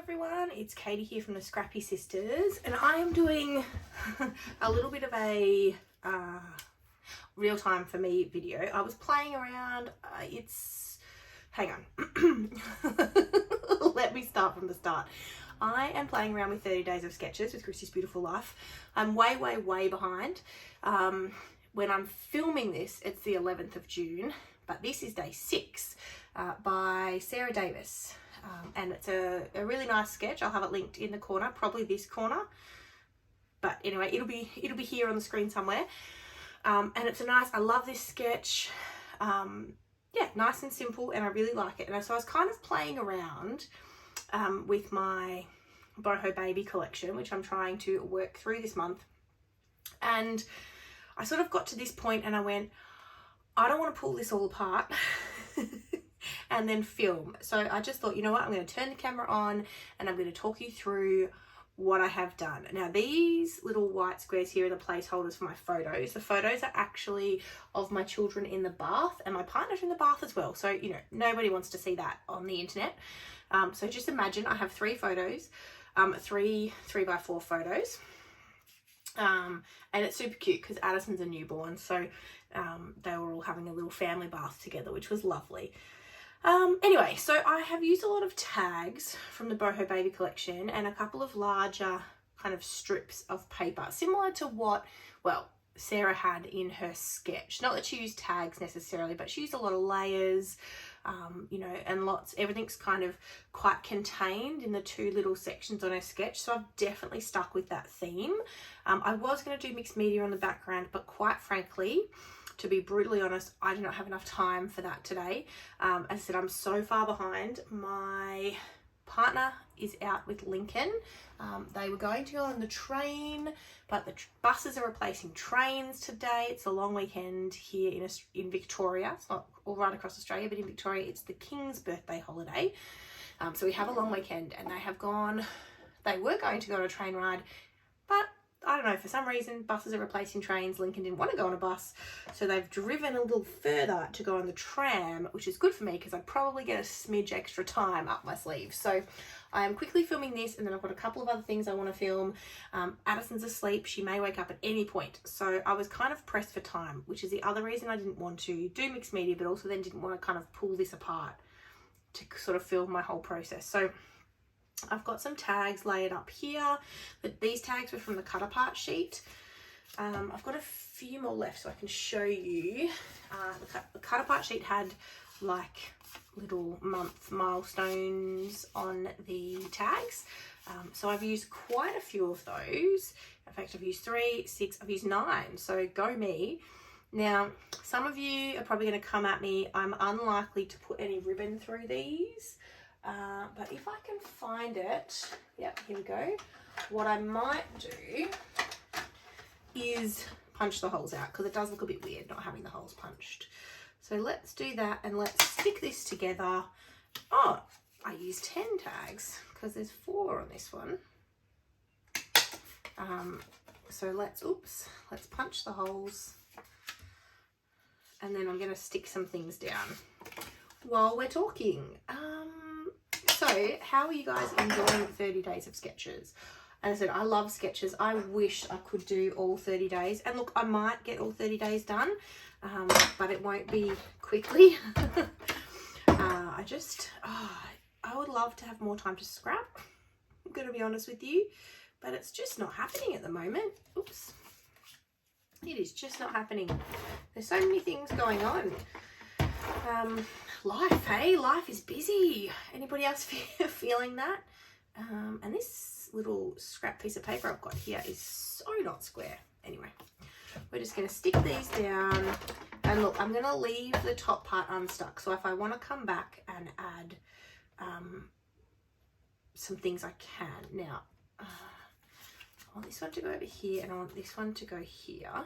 everyone, it's Katie here from the Scrappy Sisters, and I am doing a little bit of a real time for me video. I was playing around, hang on, let me start from the start. I am playing around with 30 days of sketches with Chrissy's Beautiful Life. I'm way behind. When I'm filming this, it's the 11th of June, but this is day 6 by Sarah Davies. And it's a really nice sketch. I'll have it linked in the corner, probably this corner. But anyway, it'll be here on the screen somewhere. And it's I love this sketch. Yeah, nice and simple, and I really like it. And so I was kind of playing around with my Boho Baby collection, which I'm trying to work through this month. And I sort of got to this point and I went, I don't want to pull this all apart and then film. So I just thought, you know what, I'm going to turn the camera on and I'm going to talk you through what I have done. Now, these little white squares here are the placeholders for my photos. The photos are actually of my children in the bath, and my partner's in the bath as well. So, you know, nobody wants to see that on the internet. So just imagine I have 3 photos, 3 3x4 photos. And it's super cute because Addison's a newborn, so they were all having a little family bath together, which was lovely. Anyway, so I have used a lot of tags from the Boho Baby collection and a couple of larger kind of strips of paper, similar to what, well, Sarah had in her sketch. Not that she used tags necessarily, but she used a lot of layers, you know, and everything's kind of quite contained in the 2 little sections on her sketch. So I've definitely stuck with that theme. I was going to do mixed media on the background, but quite frankly, to be brutally honest, I do not have enough time for that today. As I said, I'm so far behind. My partner is out with Lincoln. They were going to go on the train, but the buses are replacing trains today. It's a long weekend here in Victoria. It's not all right across Australia, but in Victoria, it's the King's birthday holiday. So we have a long weekend, and they were going to go on a train ride, but I don't know, for some reason, buses are replacing trains. Lincoln didn't want to go on a bus, so they've driven a little further to go on the tram, which is good for me because I probably get a smidge extra time up my sleeve. So I am quickly filming this, and then I've got a couple of other things I want to film. Addison's asleep. She may wake up at any point. So I was kind of pressed for time, which is the other reason I didn't want to do mixed media, but also then didn't want to kind of pull this apart to sort of film my whole process. So I've got some tags laid up here, but these tags were from the cut apart sheet. I've got a few more left so I can show you. The cut apart sheet had like little month milestones on the tags. So I've used quite a few of those. In fact, I've used 3, 6, I've used 9. So go me. Now, some of you are probably going to come at me. I'm unlikely to put any ribbon through these. But if I can find it, yep, here we go. What I might do is punch the holes out, because it does look a bit weird not having the holes punched. So let's do that, and let's stick this together. Oh, I used 10 tags because there's 4 on this one. So let's punch the holes, and then I'm going to stick some things down while we're talking. So how are you guys enjoying 30 days of sketches? As I said, I love sketches. I wish I could do all 30 days. And look, I might get all 30 days done, but it won't be quickly. I would love to have more time to scrap. I'm going to be honest with you, but it's just not happening at the moment. Oops. It is just not happening. There's so many things going on. Life, hey? Life is busy. Anybody else feeling that? And this little scrap piece of paper I've got here is so not square. Anyway, we're just going to stick these down. And look, I'm going to leave the top part unstuck. So if I want to come back and add some things, I can. Now, I want this one to go over here, and I want this one to go here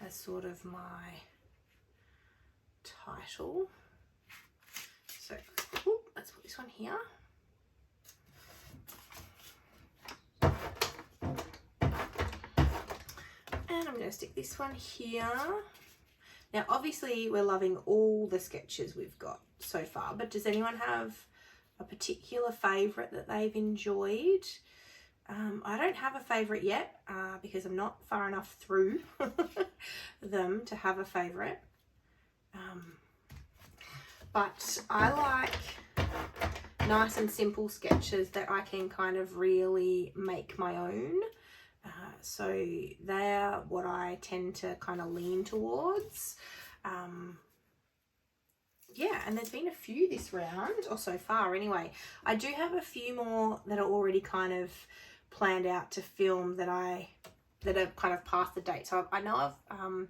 as sort of my title. So let's put this one here. And I'm going to stick this one here. Now, obviously, we're loving all the sketches we've got so far, but does anyone have a particular favourite that they've enjoyed. I don't have a favourite yet because I'm not far enough through them to have a favourite. But I like nice and simple sketches that I can kind of really make my own. So they're what I tend to kind of lean towards. Yeah, and there's been a few this round, or so far anyway. I do have a few more that are already kind of planned out to film that are kind of past the date. So I know I've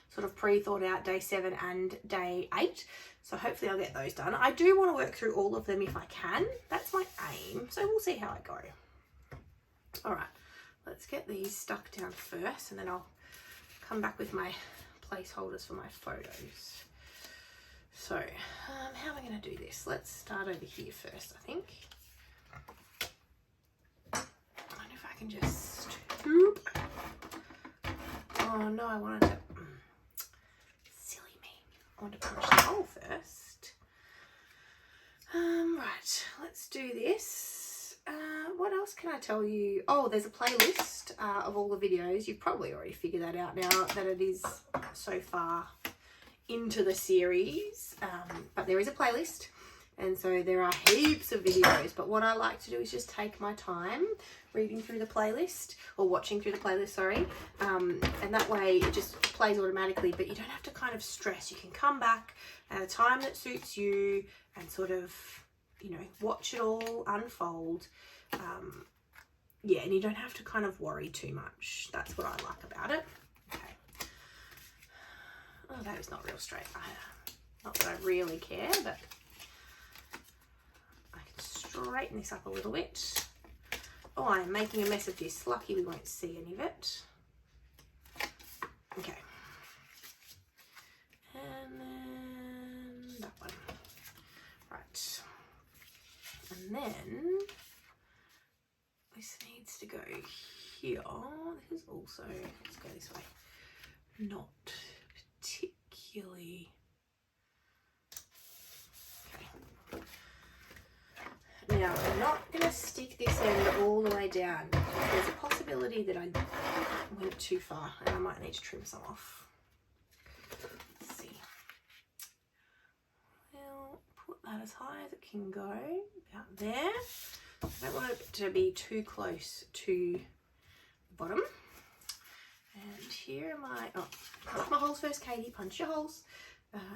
sort of pre-thought out day 7 and day 8. So hopefully I'll get those done. I do want to work through all of them if I can. That's my aim. So we'll see how I go. All right, let's get these stuck down first, and then I'll come back with my placeholders for my photos. So how am I going to do this? Let's start over here first, I think. I wonder if I can just... Oh no, I wanted to... Silly me. I want to punch the hole first. Right, let's do this. What else can I tell you? Oh, there's a playlist of all the videos. You've probably already figured that out now that it is so far into the series, but there is a playlist, and so there are heaps of videos. But what I like to do is just take my time reading through the playlist, or watching through the playlist, sorry, and that way it just plays automatically, but you don't have to kind of stress. You can come back at a time that suits you and sort of, you know, watch it all unfold. Yeah, and you don't have to kind of worry too much. That's what I like about it. Oh, that is not real straight. Not that I really care, but I can straighten this up a little bit. Oh, I am making a mess of this. Lucky we won't see any of it. Okay. And then that one. Right. And then this needs to go here. This is also, let's go this way. Not particularly. Okay. Now I'm not going to stick this end all the way down. There's a possibility that I went too far and I might need to trim some off. Let's see. We'll put that as high as it can go, about there. I don't want it to be too close to the bottom. And here are my, oh, punch my holes first, Katie, punch your holes.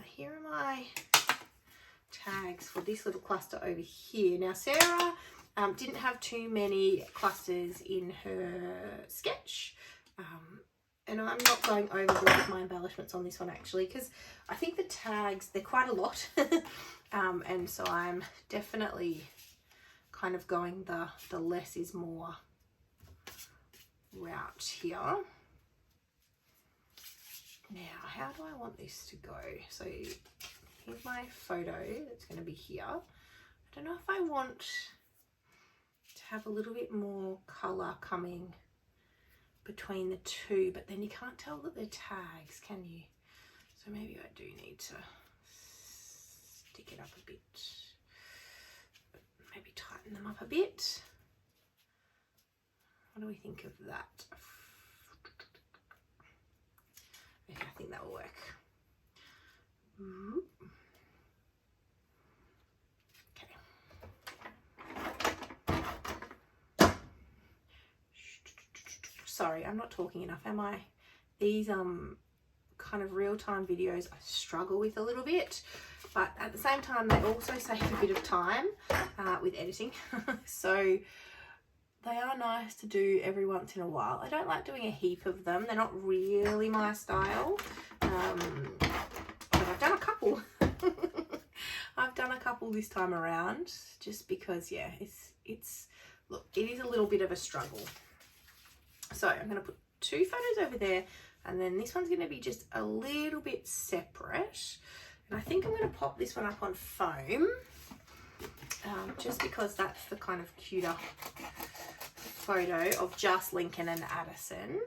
Here are my tags for this little cluster over here. Now Sarah didn't have too many clusters in her sketch, and I'm not going overboard with my embellishments on this one actually, because I think the tags, they're quite a lot. And so I'm definitely kind of going the less is more route here. Now, how do I want this to go? So here's my photo that's going to be here. I don't know if I want to have a little bit more colour coming between the two, but then you can't tell that they're tags, can you? So maybe I do need to stick it up a bit. Maybe tighten them up a bit. What do we think of that? Okay, I think that will work. Okay. Sorry, I'm not talking enough, am I? These kind of real-time videos I struggle with a little bit, but at the same time they also save a bit of time with editing. So they are nice to do every once in a while. I don't like doing a heap of them. They're not really my style. But I've done a couple. I've done a couple this time around, just because, yeah, it's look, it is a little bit of a struggle. So I'm going to put 2 photos over there, and then this one's going to be just a little bit separate. And I think I'm going to pop this one up on foam, just because that's the kind of cuter photo of just Lincoln and Addison.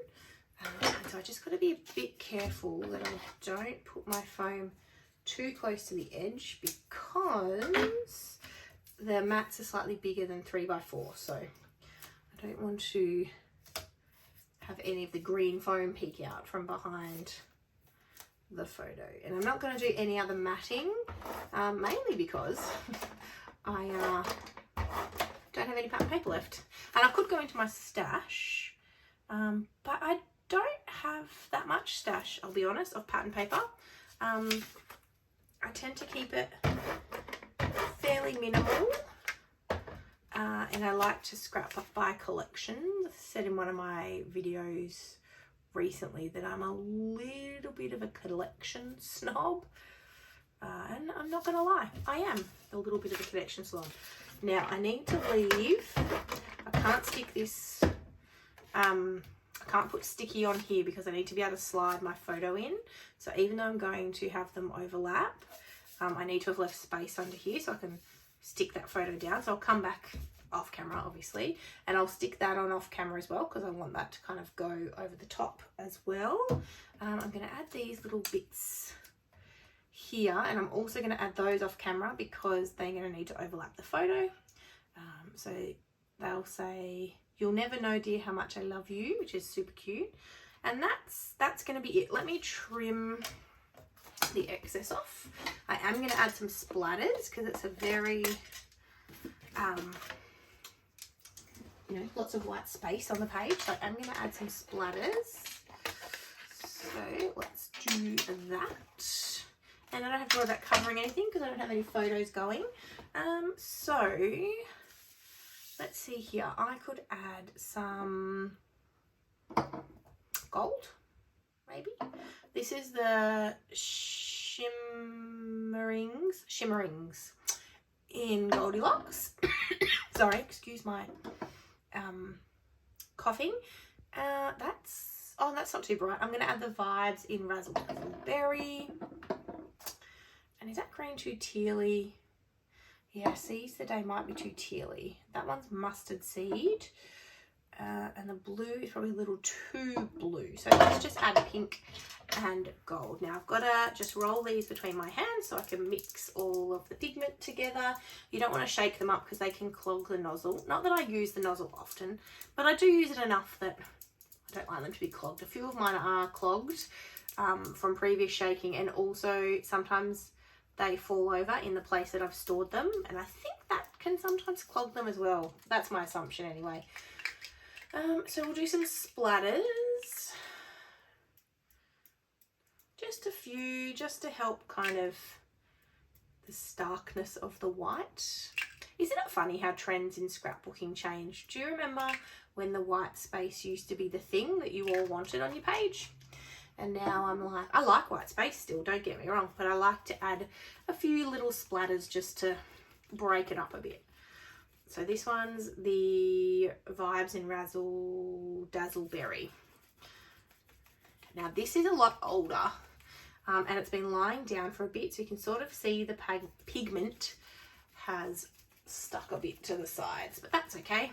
And so I just got to be a bit careful that I don't put my foam too close to the edge, because the mats are slightly bigger than 3x4, so I don't want to have any of the green foam peek out from behind the photo. And I'm not going to do any other matting, mainly because I don't have any pattern paper left. And I could go into my stash, but I don't have that much stash, I'll be honest, of pattern paper. I tend to keep it fairly minimal, and I like to scrap by collection. I said in one of my videos recently that I'm a little bit of a collection snob, and I'm not gonna lie, I am a little bit of a collection snob. Now I need to leave, I can't stick this, I can't put sticky on here because I need to be able to slide my photo in. So even though I'm going to have them overlap, I need to have left space under here so I can stick that photo down. So I'll come back off camera, obviously, and I'll stick that on off camera as well because I want that to kind of go over the top as well. I'm going to add these little bits here, and I'm also going to add those off camera because they're going to need to overlap the photo. So they'll say, "You'll never know, dear, how much I love you," which is super cute. And that's going to be it. Let me trim the excess off. I am going to add some splatters because it's a very you know, lots of white space on the page, so I'm going to add some splatters. So let's do that, and I don't have to worry about covering anything because I don't have any photos going. So let's see here, I could add some gold, maybe. This is the shimmerings in Goldilocks. Sorry, excuse my coughing. That's not too bright. I'm going to add the vibes in Razzle Berry. And is that green too tealy? Yeah, Seize the Day might be too tealy. That one's mustard seed. And the blue is probably a little too blue. So let's just add pink and gold. Now I've got to just roll these between my hands so I can mix all of the pigment together. You don't want to shake them up because they can clog the nozzle. Not that I use the nozzle often, but I do use it enough that I don't like them to be clogged. A few of mine are clogged from previous shaking, and also sometimes they fall over in the place that I've stored them, and I think that can sometimes clog them as well. That's my assumption anyway. So we'll do some splatters. Just a few, just to help kind of the starkness of the white. Isn't it funny how trends in scrapbooking change? Do you remember when the white space used to be the thing that you all wanted on your page? And now I'm like, I like white space still, don't get me wrong, but I like to add a few little splatters just to break it up a bit. So this one's the Vibes in Razzle Dazzle Berry. Now this is a lot older, and it's been lying down for a bit, so you can sort of see the pigment has stuck a bit to the sides, but that's okay.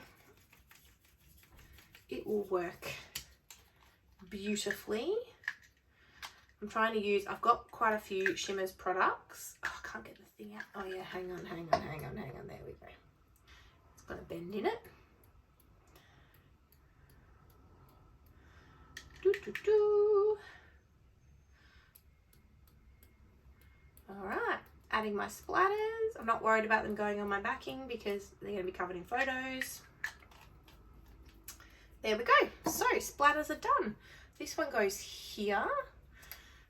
It will work beautifully. I'm trying to use, I've got quite a few Shimmers products. Oh, I can't get the thing out. Oh yeah, hang on. There we go. It's got a bend in it. All right, adding my splatters. I'm not worried about them going on my backing because they're going to be covered in photos. There we go. So splatters are done. This one goes here,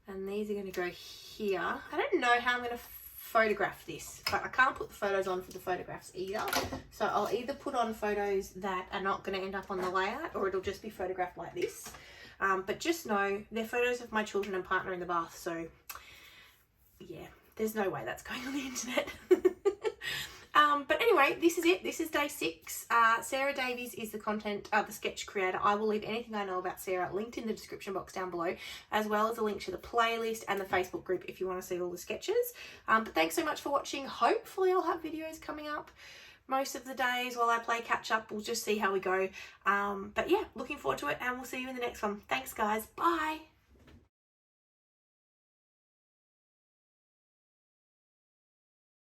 and these are going to go here. I don't know how I'm going to photograph this, but I can't put the photos on for the photographs either. So I'll either put on photos that are not going to end up on the layout, or it'll just be photographed like this. But just know they're photos of my children and partner in the bath. So yeah, there's no way that's going on the internet. But anyway, this is it. This is day 6. Sarah Davies is the the sketch creator. I will leave anything I know about Sarah linked in the description box down below, as well as a link to the playlist and the Facebook group if you want to see all the sketches. But thanks so much for watching. Hopefully I'll have videos coming up most of the days while I play catch up. We'll just see how we go. But yeah, looking forward to it, and we'll see you in the next one. Thanks guys. Bye.